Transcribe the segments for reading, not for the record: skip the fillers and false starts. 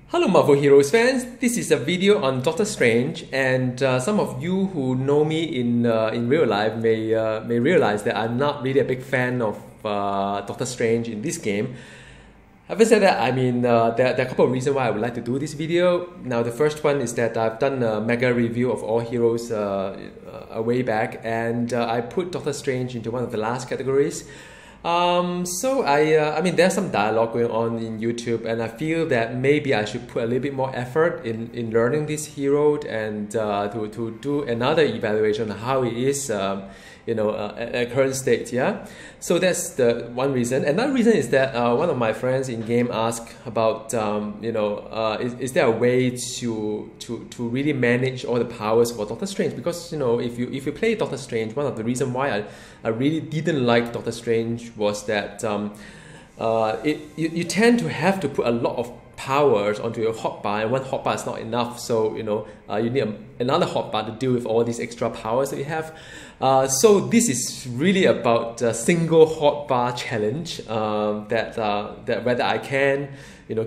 Hello Marvel Heroes fans, this is a video on Doctor Strange, and some of you who know me in real life may realize that I'm not really a big fan of Doctor Strange in this game. Having said that, I mean, there are a couple of reasons why I would like to do this video. Now, the first one is that I've done a mega review of all heroes a way back, and I put Doctor Strange into one of the last categories. I mean, there's some dialogue going on in YouTube, and I feel that maybe I should put a little bit more effort in learning this hero and to do another evaluation of how he is, at current state. Yeah, so that's the one reason. Another reason is that one of my friends in game asked about, is there a way to really manage all the powers for Doctor Strange? Because if you play Doctor Strange, one of the reasons why I really didn't like Doctor Strange was that you tend to have to put a lot of powers onto your hotbar, and one hotbar is not enough. So you need another hotbar to deal with all these extra powers that you have. So this is really about a single hotbar challenge. That whether I can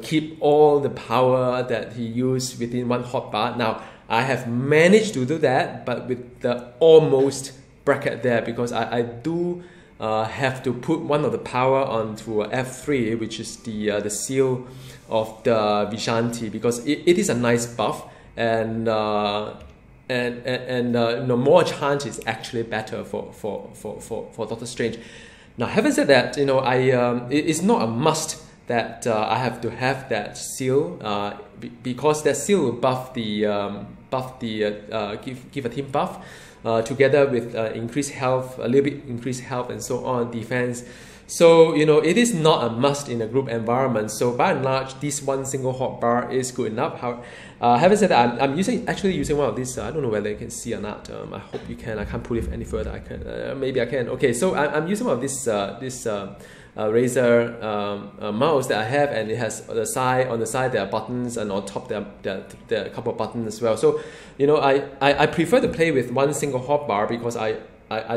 keep all the power that he used within one hotbar. Now I have managed to do that, but with the almost bracket there, because I do have to put one of the power onto F3, which is the seal of the Vishanti, because it is a nice buff, and more chance is actually better for Doctor Strange. Now, having said that, it's not a must that I have to have that seal, because that seal will buff give a team buff. Together with increased health, a little bit increased health and so on, defense. So it is not a must in a group environment. So by and large, this one single hotbar is good enough. Having said that, I'm actually using one of these. I don't know whether you can see or not. I hope you can. I can't put it any further. I can. Maybe I can. Okay, so I'm using one of this Razer mouse that I have, and it has on the side there are buttons, and on top there are a couple of buttons as well. So I prefer to play with one single hotbar, because I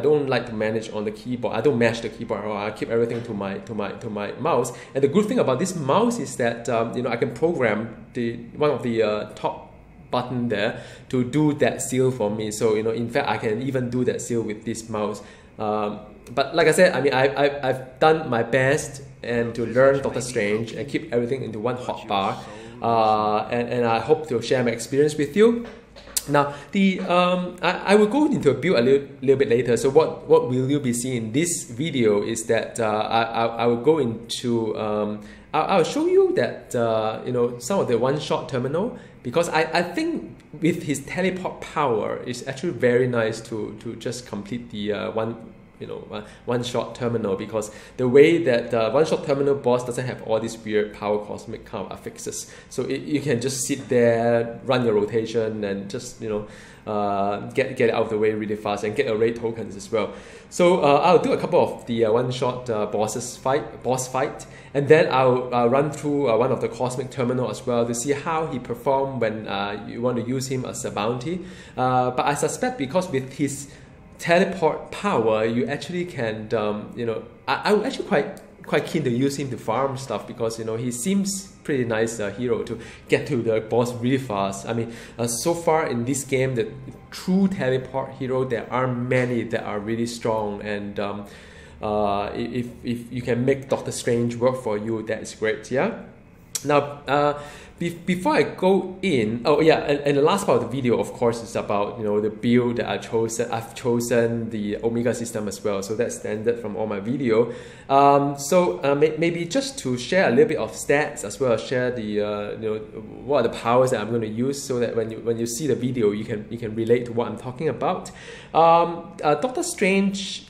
don't like to manage on the keyboard. I don't mash the keyboard, or I keep everything to my mouse. And the good thing about this mouse is that I can program one of the top button there to do that seal for me. So in fact, I can even do that seal with this mouse. But like I said, I mean, I've done my best and to learn Doctor Strange and keep everything into one hotbar, and I hope to share my experience with you. Now, I will go into a build a little bit later. So what will you be seeing in this video is that I will go into I'll show you that some of the one-shot terminal, because I think with his teleport power, it's actually very nice to just complete the one-shot terminal, because the way that the one-shot terminal boss doesn't have all these weird power cosmic kind of affixes, so you can just sit there, run your rotation, and just get it out of the way really fast, and get array tokens as well. So I'll do a couple of the one-shot boss fight, and then I'll run through one of the cosmic terminal as well to see how he perform when you want to use him as a bounty. But I suspect, because with his teleport power, you actually can I'm actually quite keen to use him to farm stuff, because he seems pretty nice hero to get to the boss really fast. I mean, so far in this game, the true teleport hero, there are many that are really strong, and if you can make Doctor Strange work for you, that is great. Yeah. Now, before I go in, oh yeah, and the last part of the video, of course, is about the build that I've chosen the Omega system as well. So that's standard from all my video. Maybe just to share a little bit of stats as well, share the what are the powers that I'm going to use, so that when you see the video, you can relate to what I'm talking about. Doctor Strange,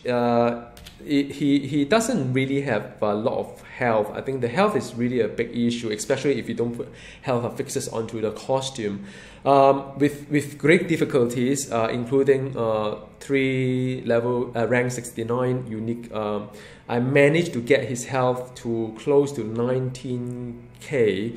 he doesn't really have a lot of health. I think the health is really a big issue, especially if you don't put health affixes onto the costume. With great difficulties, including 3 level rank 69 unique, I managed to get his health to close to 19k.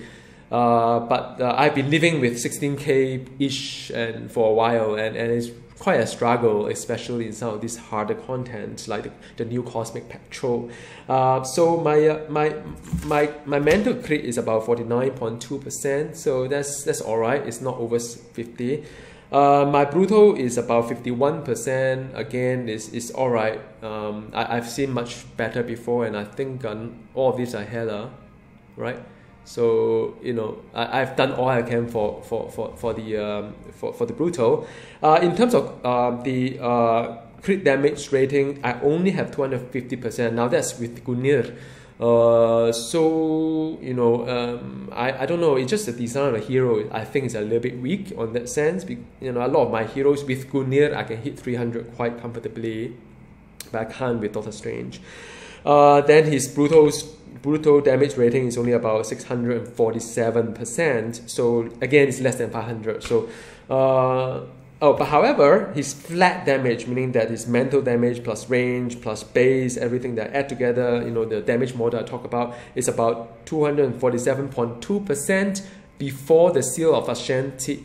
But I've been living with 16k ish and for a while, and it's quite a struggle, especially in some of these harder content like the new Cosmic Patrol. So my mental crit is about 49.2%, so that's all right. It's not over 50. My brutal is about 51%. Again, is all right. I've seen much better before, and I think all of these are header, right? So you know, I've done all I can for the brutal. In terms of the crit damage rating, I only have 250%. Now that's with Gungnir. So you know, I don't know. It's just the design of the hero. I think is a little bit weak on that sense. You know, a lot of my heroes with Gungnir, I can hit 300 quite comfortably, but I can't with Doctor Strange. Then his brutal damage rating is only about 647%. So again, it's less than 500. So but however, his flat damage, meaning that his mental damage plus range plus base, everything that add together, you know, the damage model I talk about, is about 247.2% before the Seal of Vishanti.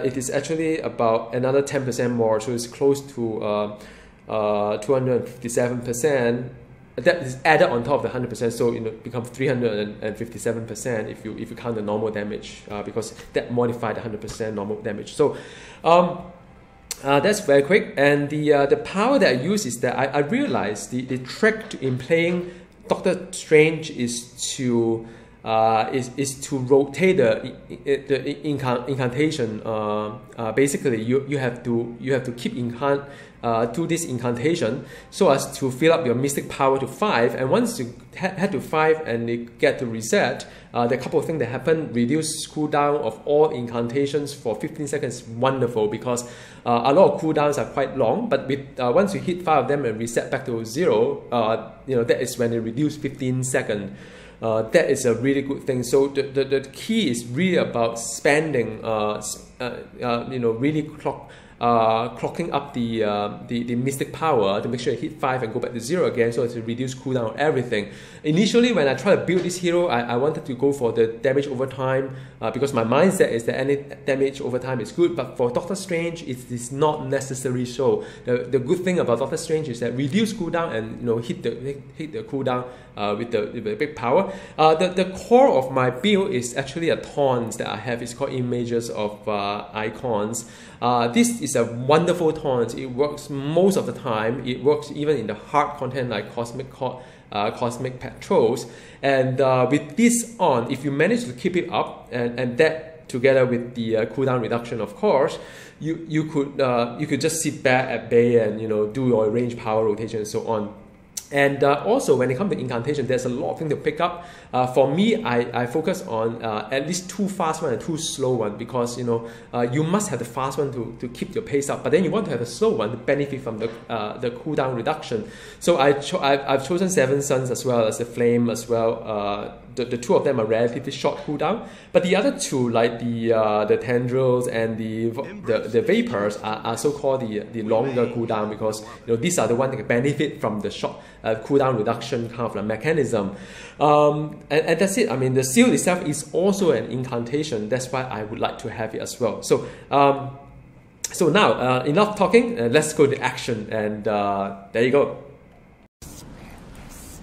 It is actually about another 10% more, so it's close to 257%. That is added on top of the 100%, so it becomes 357% if you count the normal damage, because that modified the 100% normal damage. So that's very quick. And the power that I use is that I realized the trick in playing Doctor Strange is to rotate the incantation. Basically, you have to keep do this incantation so as to fill up your mystic power to 5, and once you head to 5 and you get to reset, there are a couple of things that happen. Reduce cooldown of all incantations for 15 seconds. Wonderful, because a lot of cooldowns are quite long, but with once you hit 5 of them and reset back to 0, that is when they reduce 15 seconds. That is a really good thing. So the key is really about spending, really clocking up the mystic power to make sure you hit 5 and go back to 0 again, so to reduce cooldown of everything. Initially, when I tried to build this hero, I wanted to go for the damage over time, because my mindset is that any damage over time is good, but for Doctor Strange, it is not necessary so. The good thing about Doctor Strange is that reduce cooldown and hit the cooldown with the big power. The core of my build is actually a taunt that I have. It's called Images of Icons. This is a wonderful taunt. It works most of the time. It works even in the hard content like Cosmic Patrols. And with this on, if you manage to keep it up, and that together with the cooldown reduction, of course, you could just sit back at bay and do your range power rotation and so on. And also, when it comes to incantation, there's a lot of things to pick up. For me, I focus on at least 2 fast ones and 2 slow ones, because you must have the fast one to keep your pace up, but then you want to have a slow one to benefit from the cooldown reduction. So I've chosen Seven Suns as well as the Flame as well. The 2 of them are relatively short cooldown, but the other 2, like the Tendrils and the Vapors, are so-called the longer cooldown, because these are the ones that can benefit from the short cooldown reduction kind of mechanism. And that's it. I mean, the seal itself is also an incantation. That's why I would like to have it as well. So so now enough talking. Let's go to action. And there you go.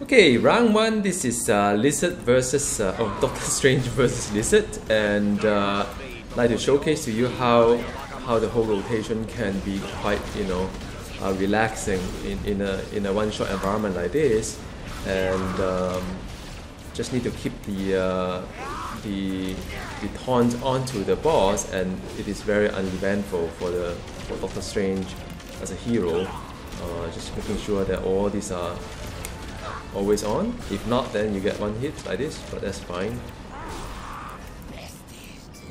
Okay, round 1. This is Lizard versus Doctor Strange versus Lizard, and I'd like to showcase to you how the whole rotation can be quite relaxing in a one-shot environment like this, and just need to keep the taunt onto the boss, and it is very uneventful for Doctor Strange as a hero. Just making sure that all these are always on. If not, then you get 1 hit like this, but that's fine.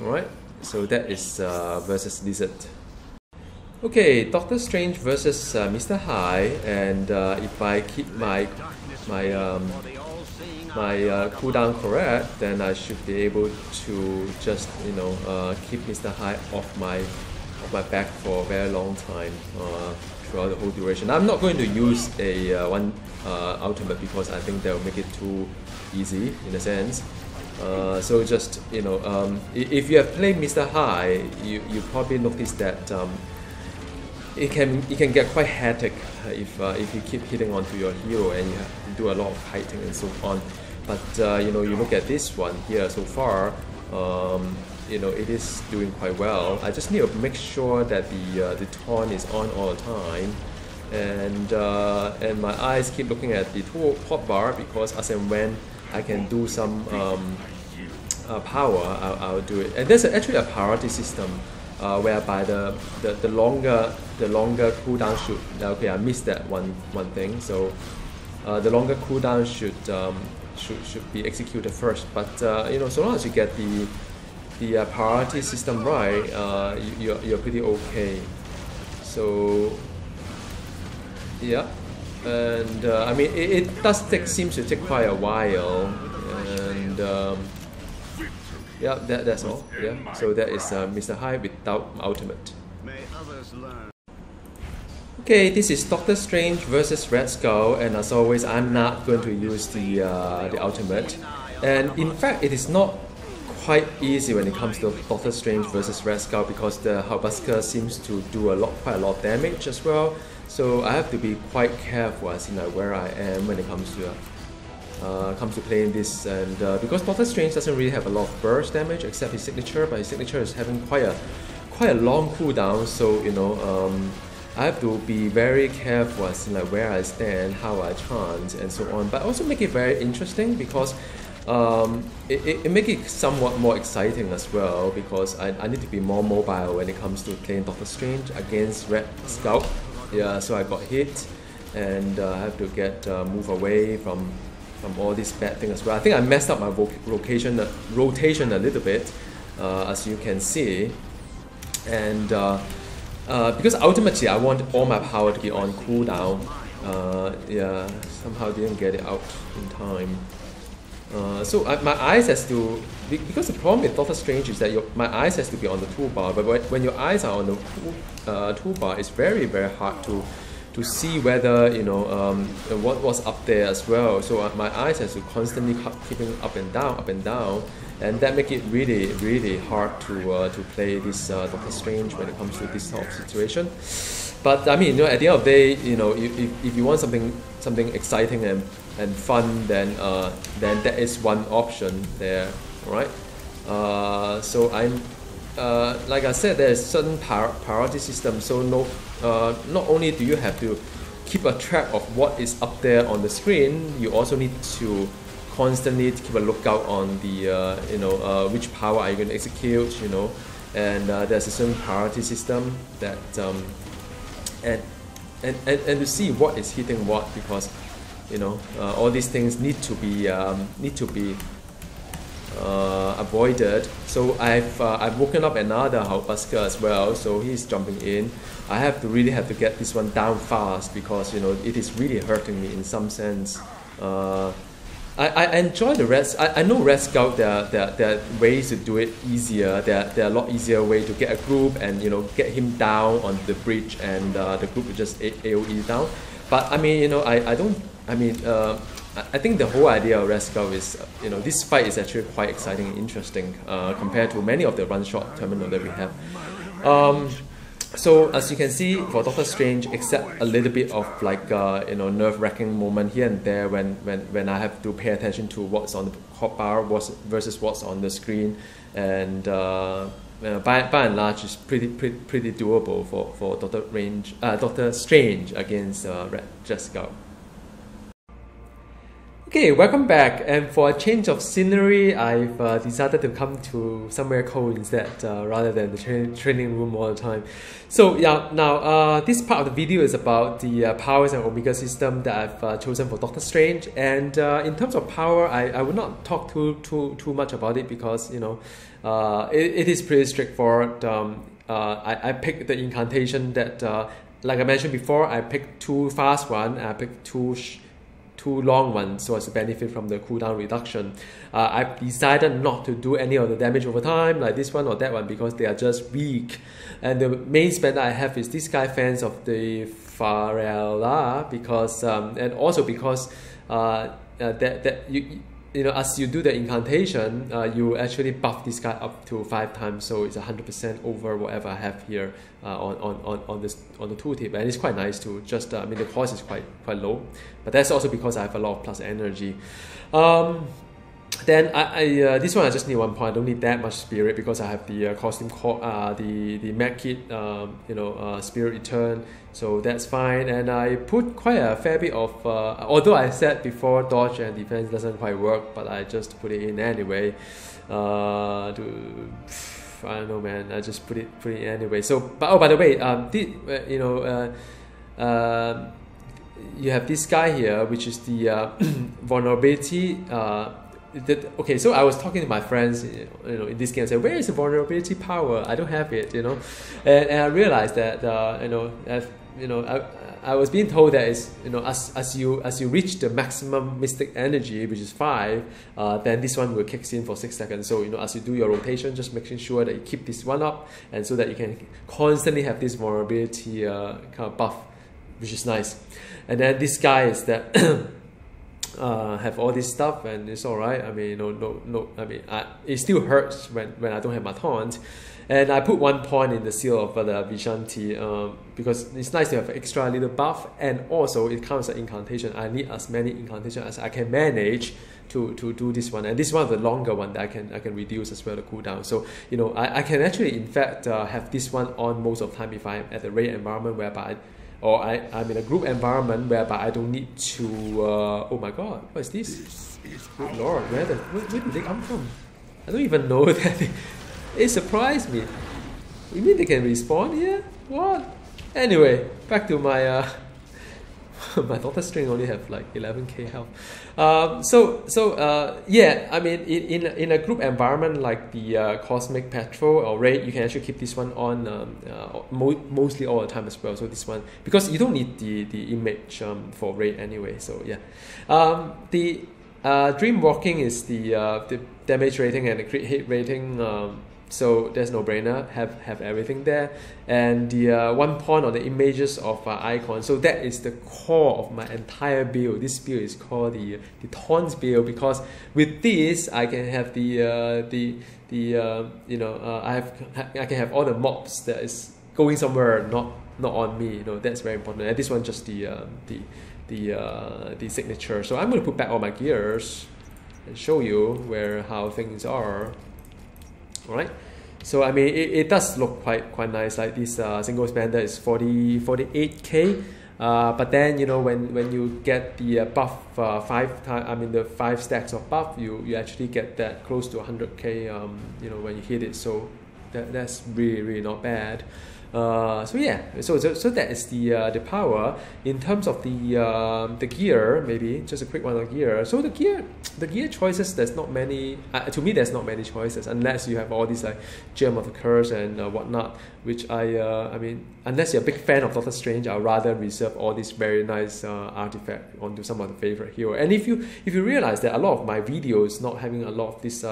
Alright, so that is versus Lizard. Okay, Doctor Strange versus Mr. Hyde, and if I keep my cooldown correct, then I should be able to just keep Mr. Hyde off my back for a very long time throughout the whole duration. I'm not going to use a ultimate, because I think that will make it too easy in a sense. So just, you know, if you have played Mr. High, you probably notice that it can get quite hectic if you keep hitting onto your hero and you have to do a lot of kiting and so on. But you know, you look at this one here so far, you know, it is doing quite well. I just need to make sure that the taunt is on all the time, and my eyes keep looking at the hotbar, because as and when I can do some power, I'll do it. And there's actually a priority system whereby the longer cooldown should. Okay, I missed that one thing. So the longer cooldown should be executed first. But you know, so long as you get the priority system right, you're pretty okay. So yeah, and I mean it does seems to take quite a while, and yeah, that's all. Yeah, so that is Mr. High without ultimate. Okay, this is Doctor Strange versus Red Skull, and as always, I'm not going to use the ultimate. And in fact, it is not quite easy when it comes to Doctor Strange versus Red Skull, because the Halberska seems to do quite a lot of damage as well. So I have to be quite careful as in where I am when it comes to playing this, and because Doctor Strange doesn't really have a lot of burst damage except his signature, but his signature is having quite a long cooldown. So you know, I have to be very careful as in where I stand, how I chant, and so on. But also make it very interesting, because it make it somewhat more exciting as well, because I need to be more mobile when it comes to playing Doctor Strange against Red Skull. Yeah, so I got hit, and I have to move away from all these bad things as well. I think I messed up my rotation a little bit, as you can see, and because ultimately I want all my power to be on cooldown. Yeah, somehow didn't get it out in time. So my eyes has to, because the problem with Doctor Strange is that my eyes has to be on the toolbar, but when your eyes are on the toolbar, it's very hard to see whether, you know, what was up there as well. So my eyes has to constantly keeping up and down, and that make it really hard to play this Doctor Strange when it comes to this sort of situation. But I mean, you know, at the end of the day, you know, if you want something exciting and fun, then that is one option there, all right? So I'm like I said, there's certain priority system. So not only do you have to keep a track of what is up there on the screen, you also need to constantly keep a lookout on the you know, which power are you going to execute, you know, and there's a certain priority system that and to see what is hitting what, because you know, all these things need to be avoided. So I've woken up another Halberska as well, so he's jumping in. I really have to get this one down fast, because you know, it is really hurting me in some sense. I enjoy the Red. I know Red Skull. There are ways to do it easier. There are a lot easier way to get a group and, you know, get him down on the bridge, and the group will just AOE down. But I mean, you know, I don't. I mean, I think the whole idea of Red Skull is, you know, this fight is actually quite exciting and interesting compared to many of the one-shot terminal that we have. So as you can see, for Doctor Strange, except a little bit of like you know, nerve-wracking moment here and there when I have to pay attention to what's on the hotbar versus what's on the screen, and by and large, it's pretty doable for Doctor Strange against Red Skull. Okay, welcome back, and for a change of scenery, I've decided to come to somewhere cold instead, rather than the training room all the time. So yeah, now this part of the video is about the powers and Omega system that I've chosen for Doctor Strange. And in terms of power, I would not talk too much about it, because you know, it is pretty straightforward. I picked the incantation that, like I mentioned before, I picked two fast ones, I picked two long ones so as to benefit from the cooldown reduction. I've decided not to do any of the damage over time, like this one or that one, because they are just weak. And the main spend I have is this guy fans of the Pharrella, because and also because you know, as you do the incantation, you actually buff this guy up to 5 times, so it's 100% over whatever I have here on the tooltip, and it's quite nice to just. I mean, the cost is quite low, but that's also because I have a lot of plus energy. Then this one I just need 1 point. I don't need that much spirit because I have the costume the Mech Kit spirit return, so that's fine. And I put quite a fair bit of although I said before dodge and defense doesn't quite work, but I just put it in anyway. I don't know, man. I just put it in anyway. So, but by the way, you have this guy here, which is the vulnerability. Okay, so I was talking to my friends, in this game. I said, "Where is the vulnerability power? I don't have it," and I realized that I was being told that it's, as you reach the maximum mystic energy, which is 5, then this one will kick in for 6 seconds. So as you do your rotation, just making sure that you keep this one up, and so that you can constantly have this vulnerability kind of buff, which is nice. And then this guy is that. Have all this stuff, and it's all right. I mean, no. I mean, it still hurts when I don't have my taunt, and I put 1 point in the seal of the Vishanti because it's nice to have an extra little buff, and also it counts as incantation. I need as many incantation as I can manage to do this one, and this is one of the longer one that I can reduce as well the cooldown. So I can actually in fact have this one on most of the time if I'm at the raid environment whereby. Or I'm in a group environment whereby I don't need to. Oh my God, what is this? Good Lord, where did they come from? I don't even know that. It surprised me. You mean they can respawn here? What? Anyway, back to my. My Doctor Strange only have like 11k health. Yeah, I mean, in a group environment like the Cosmic Patrol or Raid, you can actually keep this one on mostly all the time as well. So this one, because you don't need the image for Raid anyway. So yeah, the Dream Walking is the damage rating and the crit hit rating. So there's no brainer, have everything there, and the 1 point on the images of icon. So that is the core of my entire build. This build is called the Taunts build, because with this I can have I can have all the mobs that is going somewhere, not on me. That's very important. And this one just the signature. So I'm going to put back all my gears and show you how things are. Alright, so I mean it does look quite nice. Like this single spender is 48k, but then when you get the buff 5 times, I mean the 5 stacks of buff, you actually get that close to 100k. When you hit it, so that's really not bad. So yeah, so that is the power. In terms of the gear, maybe just a quick one on gear. So the gear choices, there's not many. To me, there's not many choices unless you have all these like Gem of the Curse and whatnot. Which I mean, unless you're a big fan of Doctor Strange, I'd rather reserve all these very nice artifacts onto some of the favorite hero. And if you realize that a lot of my videos not having a lot of this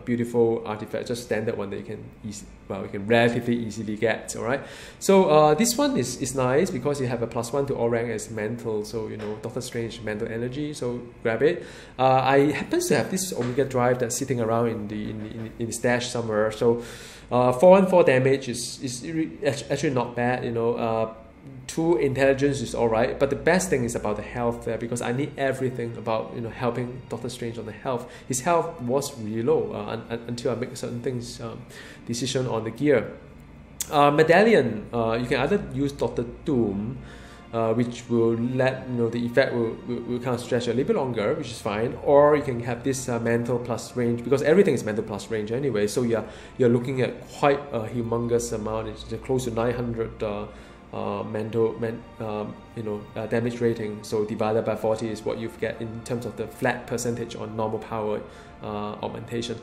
beautiful artifacts, just standard one that you can relatively easily get. All right. So this one is nice because you have a +1 to all rank as mental. So Doctor Strange mental energy. So grab it. I happen to have this Omega Drive that's sitting around in the stash somewhere. So 4 and 4 damage is actually not bad. 2 intelligence is alright, but the best thing is about the health there, because I need everything about helping Doctor Strange on the health. His health was really low until I make certain things decision on the gear. Medallion, you can either use Doctor Doom, which will let the effect will kind of stretch a little bit longer, which is fine, or you can have this mental plus range, because everything is mental plus range anyway. So you're looking at quite a humongous amount. It's close to 900 damage rating. So divided by 40 is what you get in terms of the flat percentage on normal power augmentation.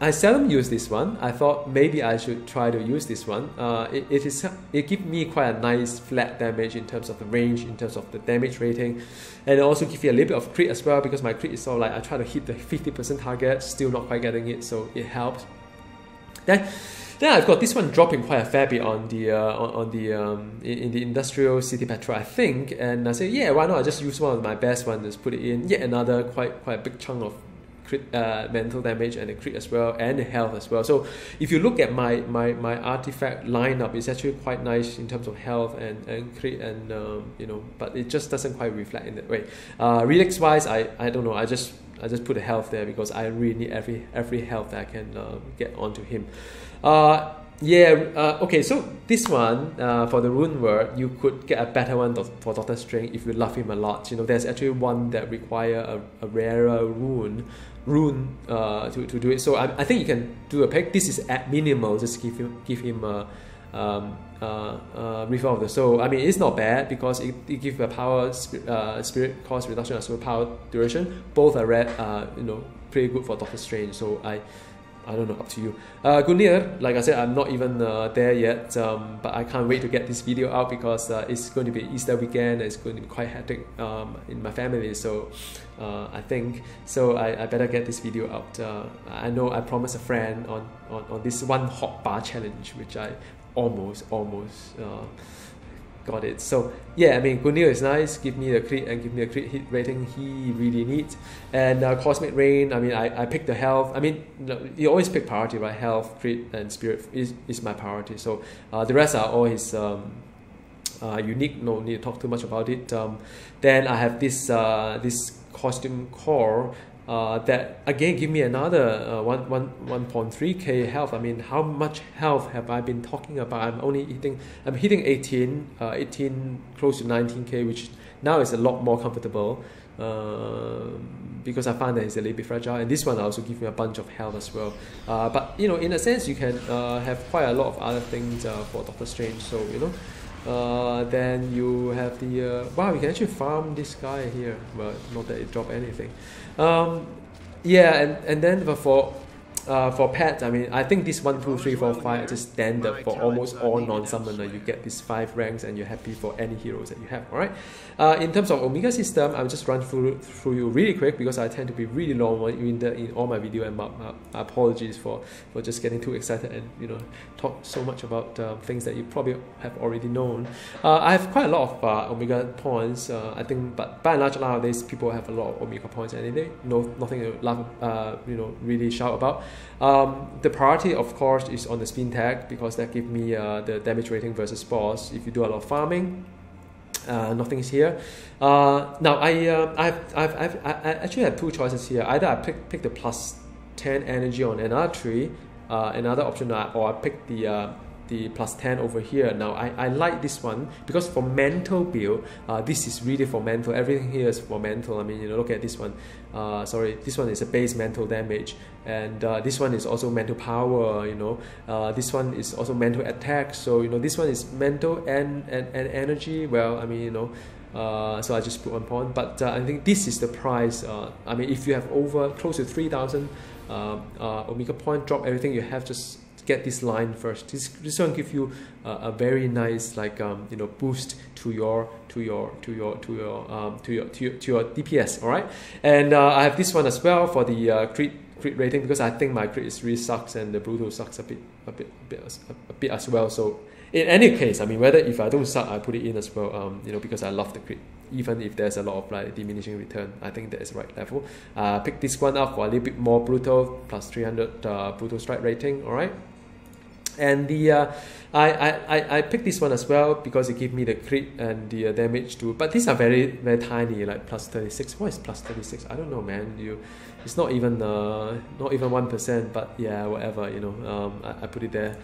I seldom use this one. I thought maybe I should try to use this one. It gives me quite a nice flat damage in terms of the range, in terms of the damage rating, and it also gives you a little bit of crit as well, because my crit is sort of like I try to hit the 50% target, still not quite getting it, so it helps. Then Then I've got this one dropping quite a fair bit on the in the industrial city petrol, I think, and I say, yeah, why not? I just use one of my best ones, just put it in. Yet another quite a big chunk of crit, mental damage and the crit as well, and the health as well. So if you look at my artifact lineup, it's actually quite nice in terms of health and crit, and you know, but it just doesn't quite reflect in that way. Relix wise, I don't know. I just put a health there because I really need every health that I can get onto him. Okay, so this one, for the rune word, you could get a better one for Doctor Strange if you love him a lot. You know, there's actually one that require a rarer rune to do it. So I think you can do a pick. This is at minimal, just give him a refill of the soul. I mean, it's not bad because it gives a power, spirit cost reduction as well, power duration. Both are you know, pretty good for Doctor Strange. So I don't know, up to you. Gungnir, like I said, I'm not even there yet, but I can't wait to get this video out because it's going to be Easter weekend. It's going to be quite hectic in my family, so I think so. I better get this video out. I know I promised a friend on this one hot bar challenge, which I almost got it. So yeah, I mean, Gungnir is nice. Give me the crit and give me a crit hit rating he really needs. And Cosmic Rain, I mean, I picked the health. I mean, you always pick priority, right? Health, crit, and spirit is my priority. So the rest are all his unique. No need to talk too much about it. Then I have this costume core. That again give me another 1.3k health. I mean, how much health have I been talking about? I'm hitting 18 close to 19k, which now is a lot more comfortable because I find that it's a little bit fragile. And this one also gives me a bunch of health as well. But you know, in a sense, you can have quite a lot of other things for Doctor Strange. So you know. Then you have the wow, you can actually farm this guy here, but not that it dropped anything. Yeah, and then for pets, I mean, I think this 1, 2, 3, 4, 5 is just standard for almost all non-summoner. You get these 5 ranks and you're happy for any heroes that you have, alright? In terms of Omega system, I'll just run through you really quick because I tend to be really long-winded in all my video, and my apologies for just getting too excited and, you know, talk so much about things that you probably have already known. I have quite a lot of Omega points, I think, but by and large nowadays people have a lot of Omega points and they know nothing to laugh, you know, really shout about. The priority, of course, is on the spin tag because that gives me the damage rating versus boss. If you do a lot of farming, nothing is here. Now I actually have 2 choices here. Either I pick the plus 10 energy on another tree, another option, or I pick the plus 10 over here. Now I like this one because for mental build, this is really for mental. Everything here is for mental. I mean, you know, look at this one. Sorry, this one is a base mental damage, and this one is also mental power. You know, this one is also mental attack. So you know, this one is mental and energy. Well, I mean, you know, so I just put 1 point. But I think this is the price. I mean, if you have over close to 3,000 Omega point, drop everything you have, just get this line first. This one give you a very nice, like you know, boost to your DPS. All right, and I have this one as well for the crit rating because I think my crit is really sucks and the brutal sucks a bit as well. So in any case, I mean, whether if I don't suck, I put it in as well. You know, because I love the crit. Even if there's a lot of like diminishing return, I think that is the right level. Pick this one up for a little bit more brutal, plus 300 brutal strike rating. All right. And the I picked this one as well because it gave me the crit and the damage too. But these are very tiny, like plus 36. What is plus 36? I don't know, man. It's not even 1%. But yeah, whatever. You know, I put it there.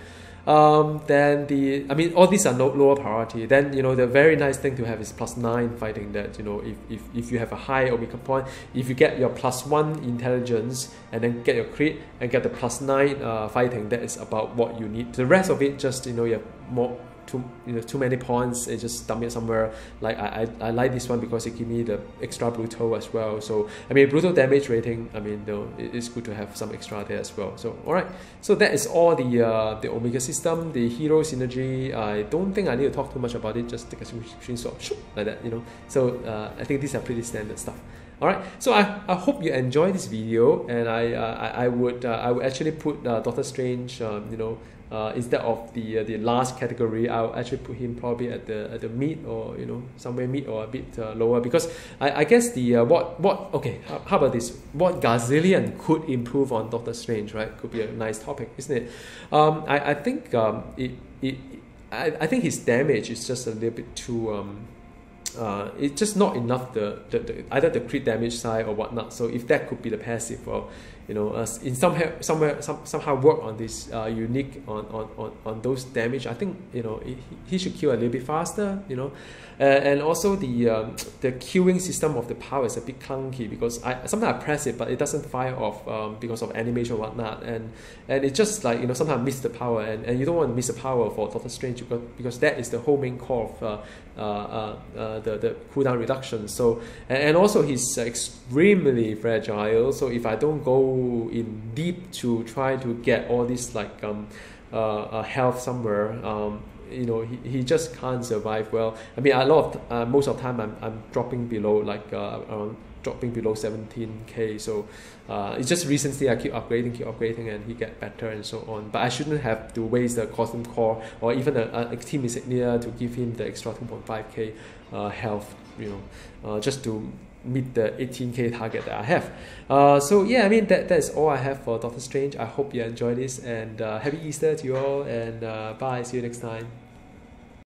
Then I mean, all these are lower priority. Then you know, the very nice thing to have is plus 9 fighting. That you know, if you have a high Omega point, if you get your plus 1 intelligence and then get your crit and get the plus 9 fighting, that is about what you need. The rest of it, just you know, you have too many points, it just dump it somewhere. Like I like this one because it gives me the extra brutal as well. So I mean, brutal damage rating, I mean, it's good to have some extra there as well. So alright, so that is all the Omega system, the hero synergy. I don't think I need to talk too much about it. Just take a screenshot like that, you know. So I think these are pretty standard stuff. Alright, so I hope you enjoy this video, and I would actually put Doctor Strange, you know, instead of the last category, I'll actually put him probably at the mid, or somewhere mid or a bit lower, because I guess the okay, how about this? What Gazillion could improve on Doctor Strange, right? Could be a nice topic, isn't it? I think I think his damage is just a little bit too it's just not enough, the either the crit damage side or whatnot. So if that could be the passive, or in somehow work on this unique on those damage, I think he should kill a little bit faster, and also the queuing system of the power is a bit clunky, because sometimes I press it but it doesn't fire off because of animation or whatnot, and it's just like sometimes I miss the power, and you don't want to miss the power for Doctor Strange, because that is the whole main core of the cooldown reduction. So and also he's extremely fragile, so if I don't go in deep to try to get all this like health somewhere, he just can't survive well. I mean, most of the time I'm dropping below like around dropping below 17k, so it's just recently I keep upgrading and he get better and so on, but I shouldn't have to waste the custom core or even a team insignia to give him the extra 2.5k health, just to meet the 18k target that I have. So yeah, I mean that's all I have for Doctor Strange. I hope you enjoy this, and happy Easter to you all, and bye, see you next time.